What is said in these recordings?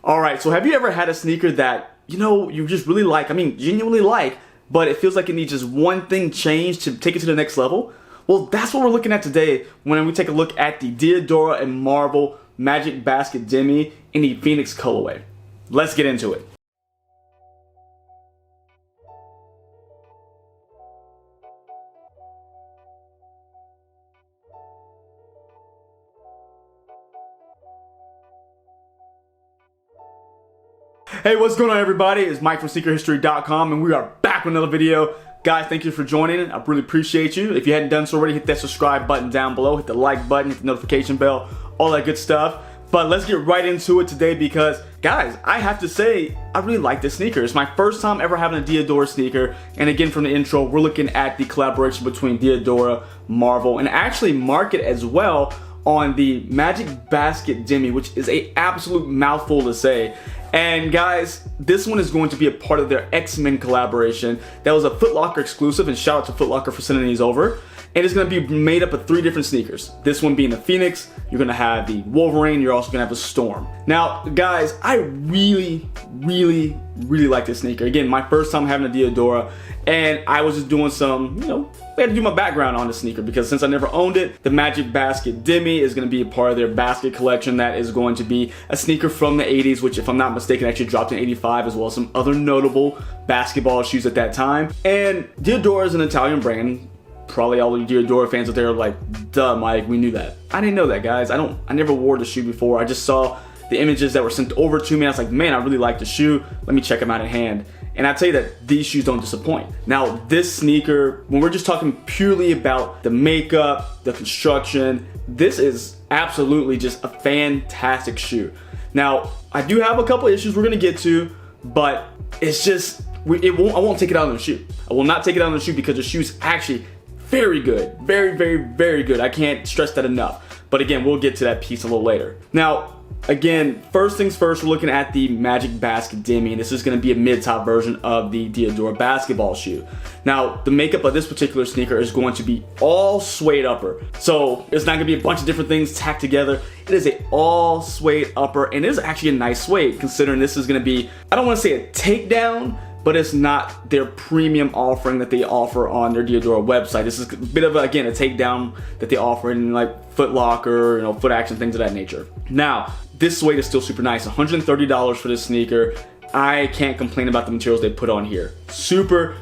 All right, so have you ever had a sneaker that, you just really like, genuinely like, but it feels like it needs just one thing changed to take it to the next level? Well, that's what we're looking at today when we take a look at the Diadora and Marvel Magic Basket Demi in the Phoenix colorway. Let's get into it. Hey, what's going on, everybody? It's Mike from sneakerhistory.com, and we are back with another video. Guys, thank you for joining. I really appreciate you. If you hadn't done so already, hit that subscribe button down below, hit the like button, hit the notification bell, all that good stuff. But let's get right into it today because, guys, I have to say, I really like this sneaker. It's my first time ever having a Diadora sneaker. And again, from the intro, we're looking at the collaboration between Diadora, Marvel, and actually Market as well on the Magic Basket Demi, which is an absolute mouthful to say. And guys, this one is going to be a part of their X-Men collaboration. That was a Foot Locker exclusive, and shout out to Foot Locker for sending these over. And it's going to be made up of 3 different sneakers. This one being the Phoenix, you're going to have the Wolverine, you're also going to have a Storm. Now, guys, I really like this sneaker. Again, my first time having a Diadora, and I was just doing some, I had to do my background on the sneaker because since I never owned it, the Magic Basket Demi is going to be a part of their basket collection. That is going to be a sneaker from the 80s, which, if I'm not mistaken, actually dropped in 85, as well as some other notable basketball shoes at that time. And Diadora is an Italian brand. Probably all the Diadora fans out there are like, duh, Mike, we knew that. I didn't know that, guys. I never wore the shoe before. I just saw the images that were sent over to me. I was like, man, I really like the shoe. Let me check them out in hand. And I tell you that these shoes don't disappoint. Now, this sneaker, when we're just talking purely about the makeup, the construction, this is absolutely just a fantastic shoe. Now, I do have a couple issues we're gonna get to, but it's just, I won't take it out on the shoe. I will not take it out on the shoe because the shoe's actually very good. Very good. I can't stress that enough. But again, we'll get to that piece a little later. Now, again, first things first, we're looking at the Magic Basket Demi, and this is going to be a mid-top version of the Diadora basketball shoe. Now, the makeup of this particular sneaker is going to be all suede upper. So it's not going to be a bunch of different things tacked together. It is a all suede upper, and it is actually a nice suede considering this is going to be, I don't want to say a takedown, but it's not their premium offering that they offer on their Diadora website. This is a bit of, again, a takedown that they offer in like Foot Locker, Foot Action, things of that nature. Now, this suede is still super nice. $130 for this sneaker. I can't complain about the materials they put on here. Super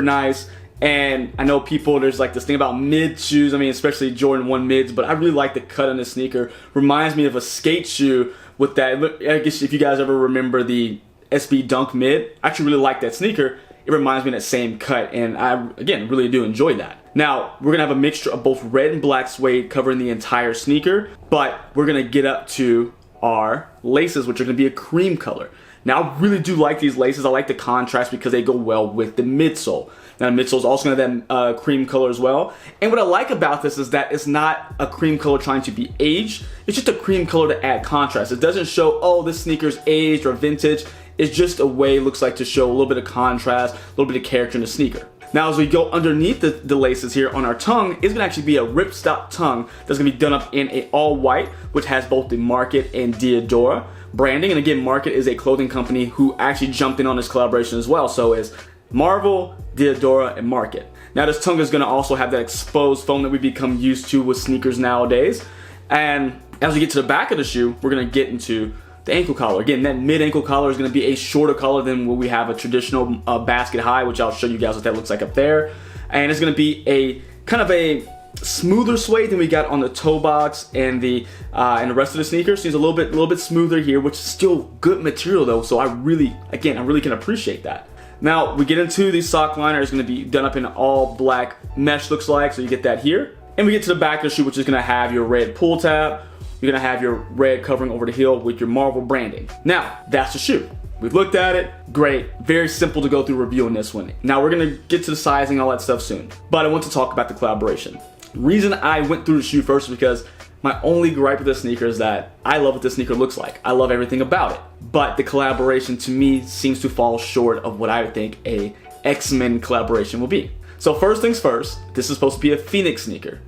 nice. And I know people, there's like this thing about mid shoes, especially Jordan 1 mids, but I really like the cut on this sneaker. Reminds me of a skate shoe with that, I guess if you guys ever remember the SB Dunk mid, I actually really like that sneaker. It reminds me of that same cut, and I, again, really do enjoy that. Now, we're gonna have a mixture of both red and black suede covering the entire sneaker, but we're gonna get up to our laces, which are gonna be a cream color. Now, I really do like these laces. I like the contrast because they go well with the midsole. Now, the midsole is also gonna have that cream color as well. And what I like about this is that it's not a cream color trying to be aged. It's just a cream color to add contrast. It doesn't show, oh, this sneaker's aged or vintage. It's just a way it looks like to show a little bit of contrast, a little bit of character in the sneaker. Now, as we go underneath the laces here on our tongue, it's gonna actually be a ripstop tongue that's gonna be done up in a all white, which has both the Market and Diadora branding. And again, Market is a clothing company who actually jumped in on this collaboration as well. So is Marvel, Diadora, and Market. Now, this tongue is gonna also have that exposed foam that we become used to with sneakers nowadays. And as we get to the back of the shoe, we're gonna get into the ankle collar. Again, that mid-ankle collar is going to be a shorter collar than what we have a traditional basket high, which I'll show you guys what that looks like up there. And it's going to be a kind of a smoother suede than we got on the toe box and the rest of the sneaker. So it's a little bit smoother here, which is still good material though. So I really can appreciate that. Now we get into the sock liner. It's going to be done up in all black mesh, looks like. So you get that here, and we get to the back of the shoe, which is going to have your red pull tab. You're gonna have your red covering over the heel with your Marvel branding. Now, that's the shoe. We've looked at it, great. Very simple to go through reviewing this one. Now we're gonna get to the sizing, all that stuff soon. But I want to talk about the collaboration. The reason I went through the shoe first is because my only gripe with this sneaker is that I love what this sneaker looks like. I love everything about it. But the collaboration to me seems to fall short of what I would think a X-Men collaboration will be. So first things first, this is supposed to be a Phoenix sneaker.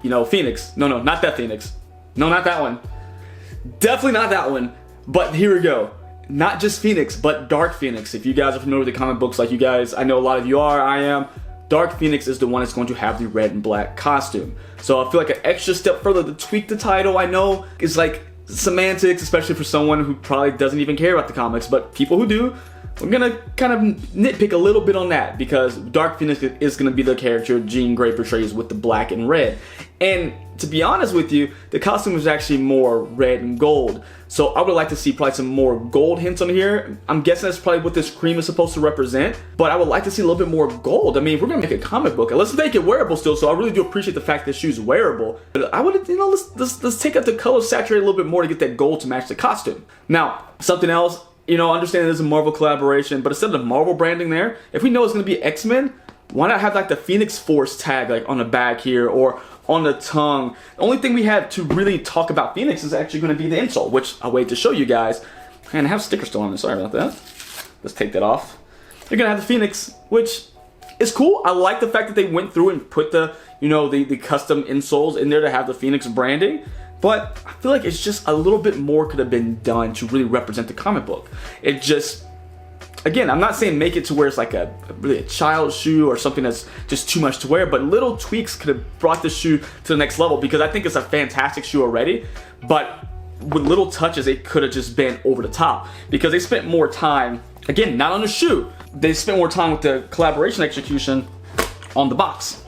Phoenix. No, not that Phoenix. No, not that one. Definitely not that one. But here we go. Not just Phoenix, but Dark Phoenix. If you guys are familiar with the comic books like you guys, I know a lot of you are, I am. Dark Phoenix is the one that's going to have the red and black costume. So I feel like an extra step further to tweak the title, I know, is like semantics, especially for someone who probably doesn't even care about the comics, but people who do, we're gonna kind of nitpick a little bit on that because Dark Phoenix is gonna be the character Jean Grey portrays with the black and red. And to be honest with you, the costume is actually more red and gold. So I would like to see probably some more gold hints on here. I'm guessing that's probably what this cream is supposed to represent, but I would like to see a little bit more gold. I mean, if we're gonna make a comic book, let's make it wearable still, so I really do appreciate the fact that this shoe's wearable. But I would, let's take out the color saturate a little bit more to get that gold to match the costume. Now, something else, understand this is a Marvel collaboration, but instead of Marvel branding there, if we know it's gonna be X-Men, why not have like the Phoenix Force tag like on the back here or on the tongue? The only thing we have to really talk about Phoenix is actually going to be the insole, which I'll wait to show you guys. And I have stickers still on it, sorry about that. Let's take that off. You're going to have the Phoenix, which is cool. I like the fact that they went through and put the custom insoles in there to have the Phoenix branding. But I feel like it's just a little bit more could have been done to really represent the comic book. It just, again, I'm not saying make it to where it's like really a child shoe or something that's just too much to wear, but little tweaks could have brought the shoe to the next level because I think it's a fantastic shoe already, but with little touches, it could have just been over the top because they spent more time, again, not on the shoe, they spent more time with the collaboration execution on the box.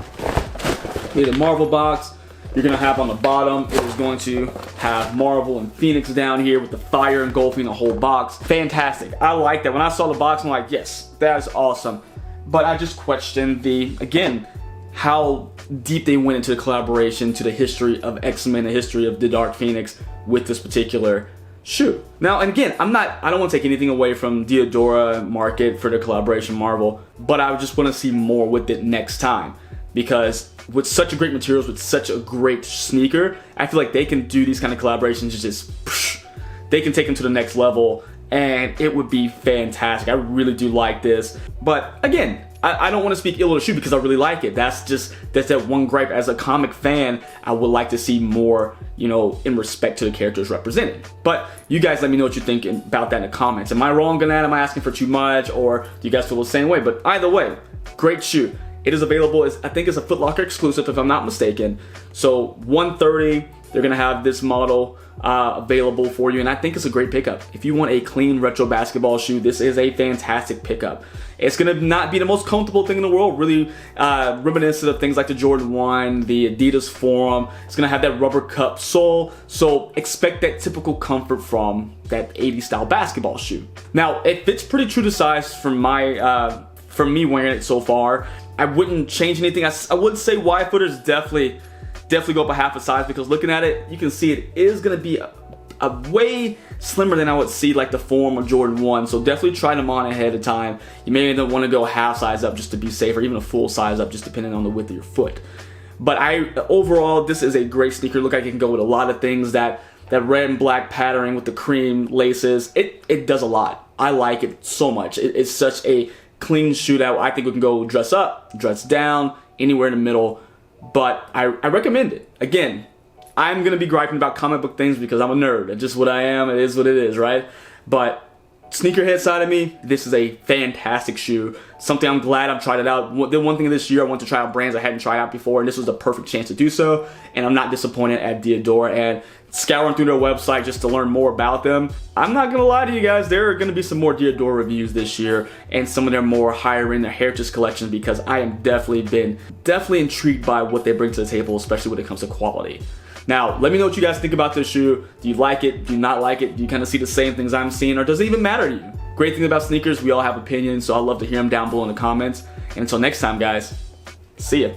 We had a Marvel box. You're gonna have on the bottom, it is going to have Marvel and Phoenix down here with the fire engulfing the whole box. Fantastic. I like that. When I saw the box, I'm like, yes, that is awesome. But I just questioned again, how deep they went into the collaboration, to the history of X-Men, the history of the Dark Phoenix with this particular shoe. Now, and again, I don't want to take anything away from Diadora market for the collaboration Marvel, but I just want to see more with it next time. Because with such a great materials, with such a great sneaker, I feel like they can do these kind of collaborations they can take them to the next level and it would be fantastic. I really do like this. But again, I don't want to speak ill of the shoe because I really like it. That's that one gripe. As a comic fan, I would like to see more, in respect to the characters represented. But you guys let me know what you think about that in the comments. Am I wrong on that? Am I asking for too much? Or do you guys feel the same way? But either way, great shoe. It is available, I think it's a Foot Locker exclusive if I'm not mistaken. So $130, they're gonna have this model available for you, and I think it's a great pickup. If you want a clean retro basketball shoe, this is a fantastic pickup. It's gonna not be the most comfortable thing in the world, really reminiscent of things like the Jordan 1, the Adidas Forum. It's gonna have that rubber cup sole, so expect that typical comfort from that 80s style basketball shoe. Now, it fits pretty true to size from me wearing it so far. I wouldn't change anything. I would say wide footers definitely go up a half a size because looking at it, you can see it is gonna be a way slimmer than I would see like the Forum or Jordan 1. So definitely try them on ahead of time. You may even want to go half size up just to be safe, or even a full size up just depending on the width of your foot. But overall, this is a great sneaker. Look like it can go with a lot of things. That red and black patterning with the cream laces, it does a lot. I like it so much. It's such a clean shoe that I think we can go dress up, dress down, anywhere in the middle, but I recommend it. Again, I'm gonna be griping about comic book things because I'm a nerd. It's just what I am. It is what it is, right? But sneakerhead side of me, this is a fantastic shoe. Something I'm glad I've tried it out. The one thing this year, I want to try out brands I hadn't tried out before, and this was the perfect chance to do so. And I'm not disappointed at Diadora. And scouring through their website just to learn more about them, I'm not gonna lie to you guys, there are gonna be some more Diadora reviews this year, and some of their more higher end, their heritage collections, because I am definitely intrigued by what they bring to the table, especially when it comes to quality. Now, let me know what you guys think about this shoe. Do you like it? Do you not like it? Do you kind of see the same things I'm seeing, or does it even matter to you? Great thing about sneakers, we all have opinions, so I'd love to hear them down below in the comments. And until next time, guys, see ya.